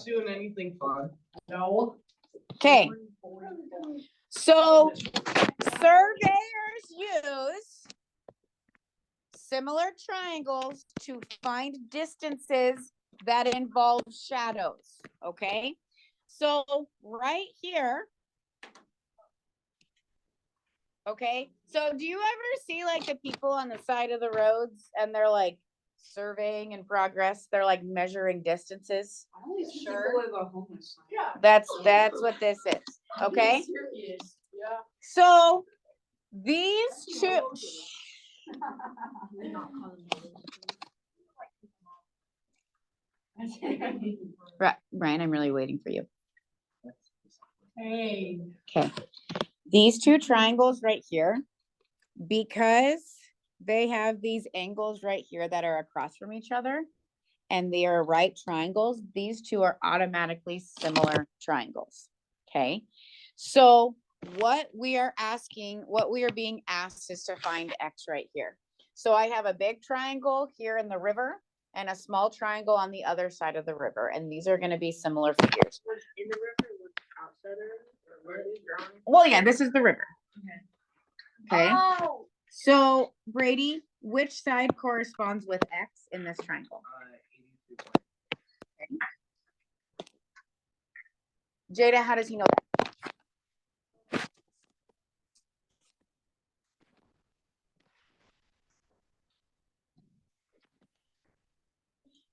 Doing anything fun? No. Okay. So surveyors use similar triangles to find distances that involve shadows. Okay. So right here. Okay. So do you ever see like the people on the side of the roads and they're like surveying in progress? They're like measuring distances. Sure. Yeah. That's what this is. Okay. Yeah. So these two. Right, Brian, I'm really waiting for you. Hey. Okay. These two triangles right here, because they have these angles right here that are across from each other, and they are right triangles, these two are automatically similar triangles. Okay. So what we are being asked is to find X right here. So I have a big triangle here in the river and a small triangle on the other side of the river. And these are going to be similar figures. In the river, outside or where are these drawing? Well, yeah, this is the river. Okay. Okay. Oh. So Brady, which side corresponds with X in this triangle? Okay. Jada, how does he know that?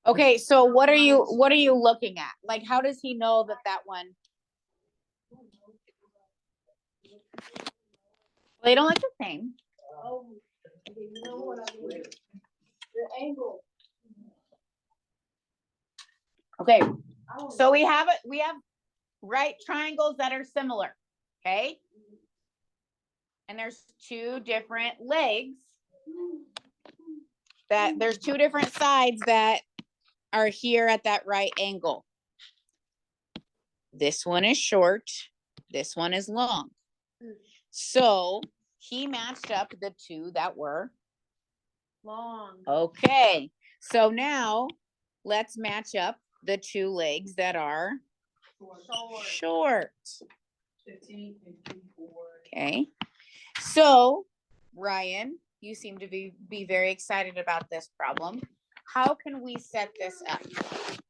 Okay, so what are you looking at? Like, how does he know that one? They don't look the same. Oh, you know what I mean? The angle. Okay, so we have right triangles that are similar. Okay, and there's two different legs there's two different sides that are here at that right angle. This one is short, this one is long. So he matched up the two that were long. Okay, so now let's match up the two legs that are short. 15, 54. Okay, so Ryan, you seem to be very excited about this problem. How can we set this up? X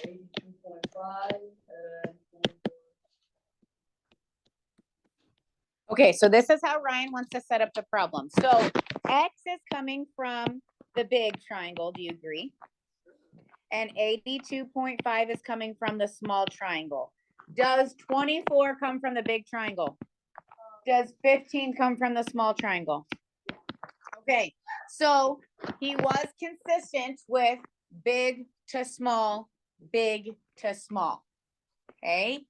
and 82.5 and Okay, so this is how Ryan wants to set up the problem. So X is coming from the big triangle, do you agree? And 82.5 is coming from the small triangle. Does 24 come from the big triangle? Does 15 come from the small triangle? Okay, so he was consistent with big to small, big to small. Okay.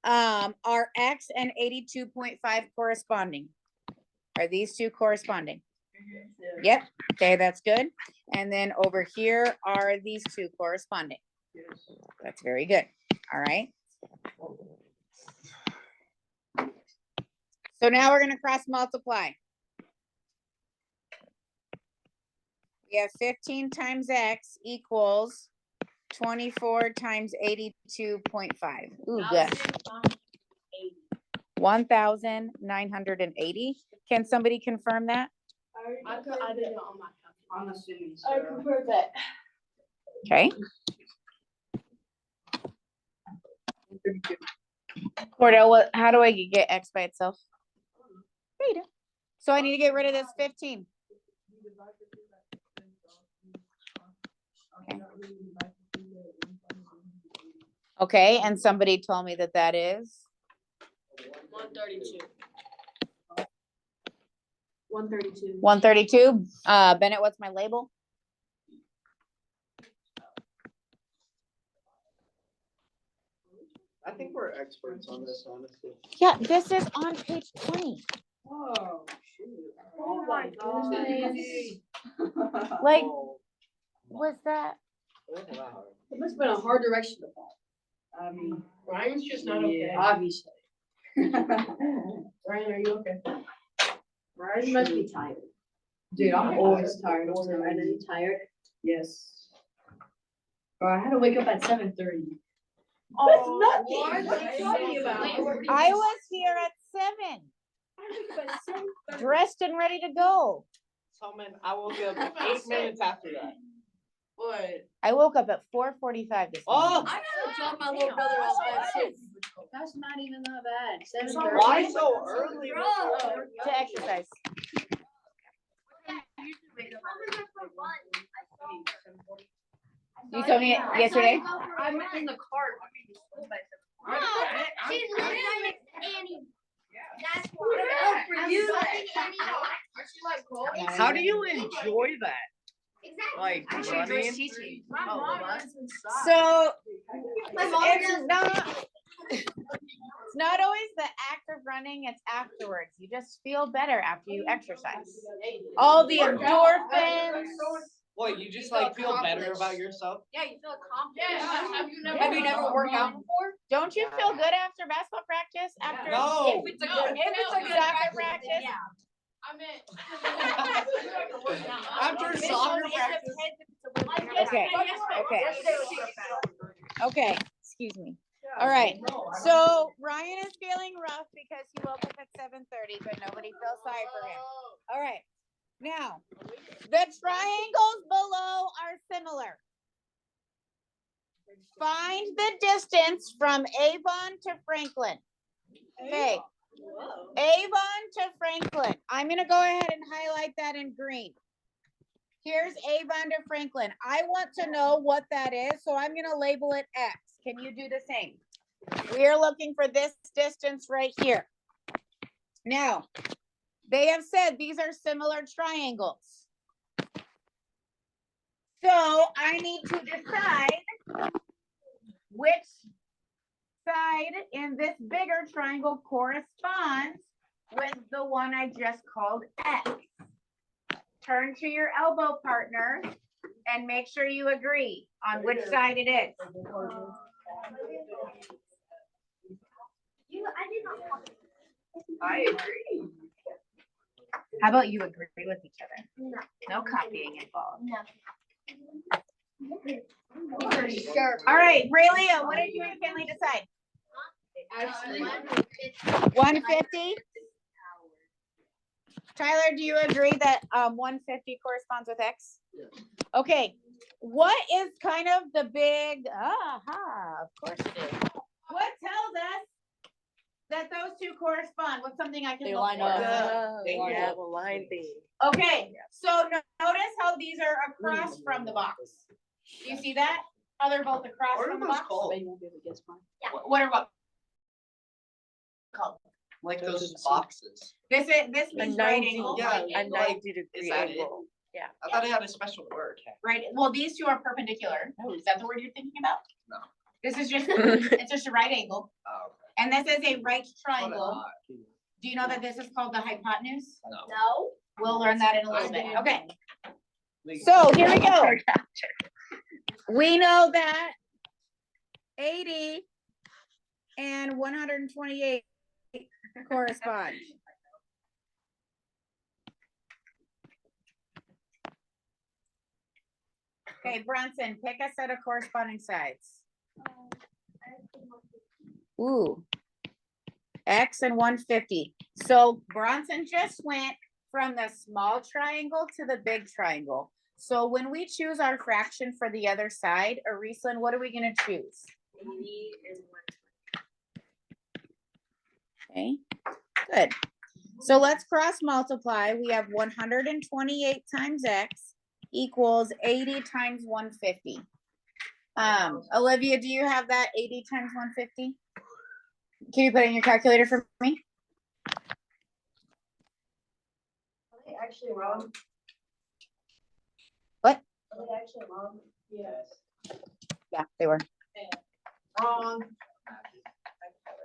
Are X and 82.5 corresponding? Are these two corresponding? Mm-hmm. Yep. Okay, that's good. And then over here are these two corresponding. Yes. That's very good. All right. So now we're going to cross multiply. We have 15 times X equals 24 times 82.5. Ooh, good. 1,980. Can somebody confirm that? I did it on my calculator. I'm assuming so. I confirmed that. Okay. Cordell, how do I get X by itself? There you go. So I need to get rid of this 15. Okay. Okay, and somebody told me that is 132. 132. 132. Bennett, what's my label? I think we're experts on this, honestly. Yeah, this is on page 20. Oh, shoot. Oh my goodness. Like, was that? It must have been a hard direction to fall. I mean, Ryan's just not okay. Obviously. Ryan, are you okay? Ryan must be tired. Dude, I'm always tired. I'm tired. Yes. Bro, I had to wake up at 7:30. Oh, That's what? nothing. What are you talking about? I was here at 7, dressed and ready to go. Solomon, I woke up 8 minutes after that. What? I woke up at 4:45 this morning. Oh, I gotta drop my little brother off at 6. That's not even that bad. 7:30. why so early? To exercise. You told me yesterday? I'm in the car. She's literally Annie. That's why. For you. How do you enjoy that? Exactly. Like running? teaching. My mom runs inside. So My mom it's does. not always the act of running, it's afterwards. You just feel better after you exercise. All the endorphins. What, you just like feel better about yourself? Yeah, you feel accomplished. Have you never worked out before? Don't you feel good after basketball practice? After No. If it's a good soccer practice? Yeah. After soccer practice. Okay, okay, excuse me. All right, so Ryan is feeling rough because he woke up at 7:30, but nobody feels sorry for him. All right, now, the triangles below are similar. Find the distance from Avon to Franklin. Okay, Avon to Franklin. I'm gonna go ahead and highlight that in green. Here's Avon to Franklin. I want to know what that is, so I'm gonna label it X. Can you do the same? We are looking for this distance right here. Now, they have said these are similar triangles. So I need to decide which side in this bigger triangle corresponds with the one I just called X. Turn to your elbow partner and make sure you agree on which side it is. I agree. How about you agree with each other? No. No copying involved. No. For sure. All right, Raylia, what did you and Kinley decide? Actually, 150? Tyler, do you agree that 150 corresponds with X? Yes. Okay, what is kind of the big, of course it is. What tells us that those two correspond? What's something I can They look line for? up. Thank you. have a line thing. Okay, so notice how these are across from the box. Do you see that? How they're both across What are from the those box? called? you won't be able to guess mine. What are what? Called? Like those boxes. This means right 90. angle. Yeah. A 90 degree Is that it? angle. I thought it had a special word. Right, well, these two are perpendicular. Is that the word you're thinking about? No. This is just, it's just a right angle. Oh, okay. And this is a right What triangle. a- Do you know that this is called the hypotenuse? No. No. We'll learn that in a little bit. Okay, Like, so here we go. We know that 80 and 128 correspond. Okay, Bronson, pick a set of corresponding sides. Ooh. X and 150. So Bronson just went from the small triangle to the big triangle. So when we choose our fraction for the other side, Arislin, what are we gonna choose? 80 and 120. Okay, good. So let's cross multiply. We have 128 times X equals 80 times 150. Olivia, do you have that 80 times 150? Can you put it in your calculator for me? Are they actually wrong? What? Are they actually wrong? Yes. Yeah, they were. Wrong.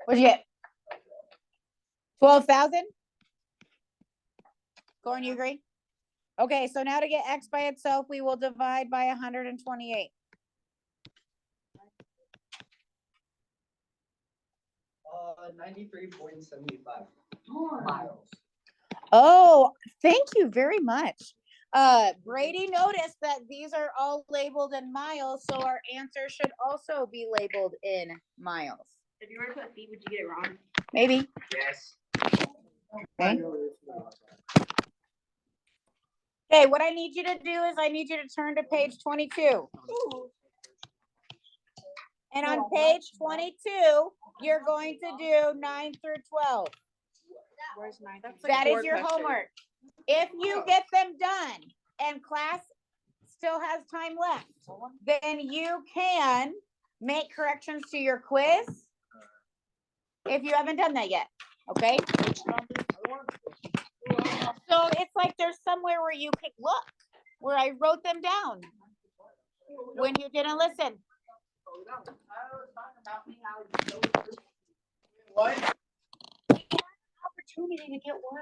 What'd you get? 12,000? Gordon, you agree? Okay, so now to get X by itself, we will divide by 128. Uh, 93.75 miles. Oh, thank you very much. Brady noticed that these are all labeled in miles, so our answer should also be labeled in miles. If you were to put feet, would you get it wrong? Maybe. Yes. Okay. Okay, what I need you to do is I need you to turn to page 22. And on page 22, you're going to do 9 through 12. Where's mine? That is your homework. If you get them done and class still has time left, then you can make corrections to your quiz if you haven't done that yet, okay? So it's like there's somewhere where you can look, where I wrote them down when you didn't listen. What? Opportunity to get one.